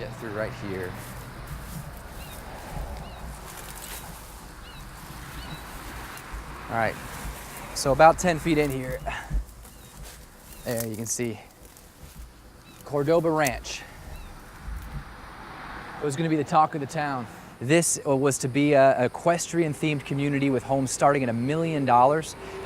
get through right here. All right, so about 10 feet in here, there you can see Cordoba Ranch. It was gonna be the talk of the town. This was to be an equestrian-themed community with homes starting at $1 million. There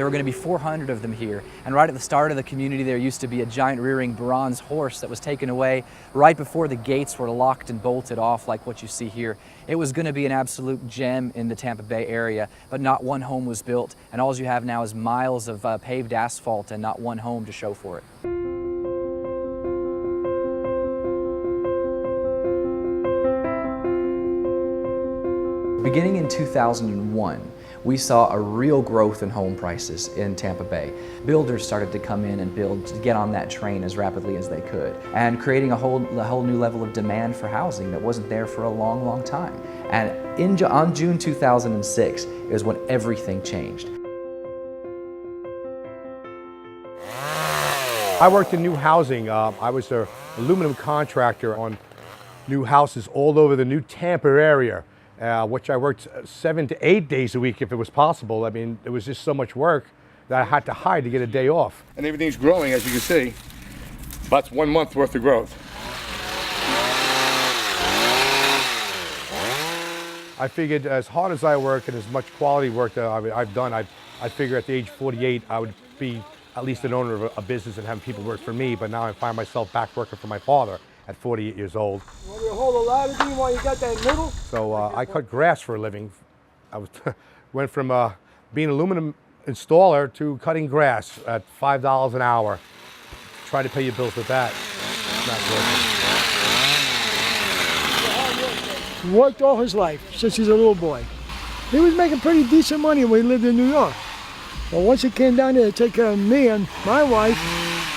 were going to be 400 of them here. And right at the start of the community, there used to be a giant rearing bronze horse that was taken away right before the gates were locked and bolted off like what you see here. It was going to be an absolute gem in the Tampa Bay area, but not one home was built. And all you have now is miles of paved asphalt and not one home to show for it. Beginning in 2001, we saw a real growth in home prices in Tampa Bay. Builders started to come in and build to get on that train as rapidly as they could, and creating a whole new level of demand for housing that wasn't there for a long, long time. And on June 2006 is when everything changed. I worked in new housing. I was an aluminum contractor on new houses all over the new Tampa area. Which I worked 7 to 8 days a week if it was possible. I mean, it was just so much work that I had to hide to get a day off. And everything's growing, as you can see. That's 1 month worth of growth. I figured as hard as I work and as much quality work that I've done, I figure at the age of 48, I would be at least an owner of a business and having people work for me, but now I find myself back working for my father at 48 years old. You want me to hold a ladder beam while you got that noodle? So I cut grass for a living. I went from being an aluminum installer to cutting grass at $5 an hour. Try to pay your bills with that. It's not working. He worked all his life since he's a little boy. He was making pretty decent money when he lived in New York. But once he came down there to take care of me and my wife,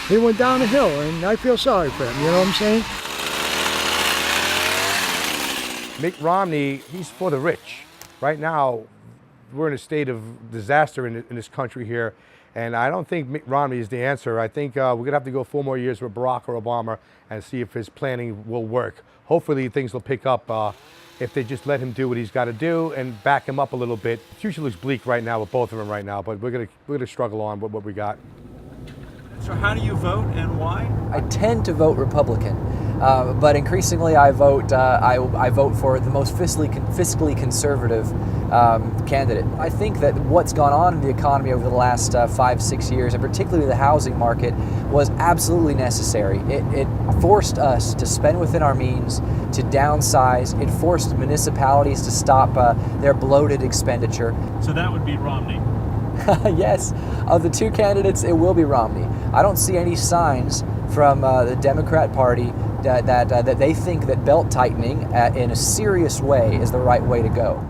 he went down the hill, and I feel sorry for him, you know what I'm saying? Mitt Romney, he's for the rich. Right now, we're in a state of disaster in this country here, and I don't think Mitt Romney is the answer. I think we're going to have to go 4 more years with Barack Obama and see if his planning will work. Hopefully things will pick up if they just let him do what he's got to do and back him up a little bit. The future looks bleak right now with both of them right now, but we're going to struggle on with what we got. So how do you vote and why? I tend to vote Republican, but increasingly I vote for the most fiscally conservative candidate. I think that what's gone on in the economy over the last 5-6 years, and particularly the housing market, was absolutely necessary. It forced us to spend within our means, to downsize. It forced municipalities to stop their bloated expenditure. So that would be Romney. Yes, of the two candidates, it will be Romney. I don't see any signs from the Democrat Party that they think that belt tightening in a serious way is the right way to go.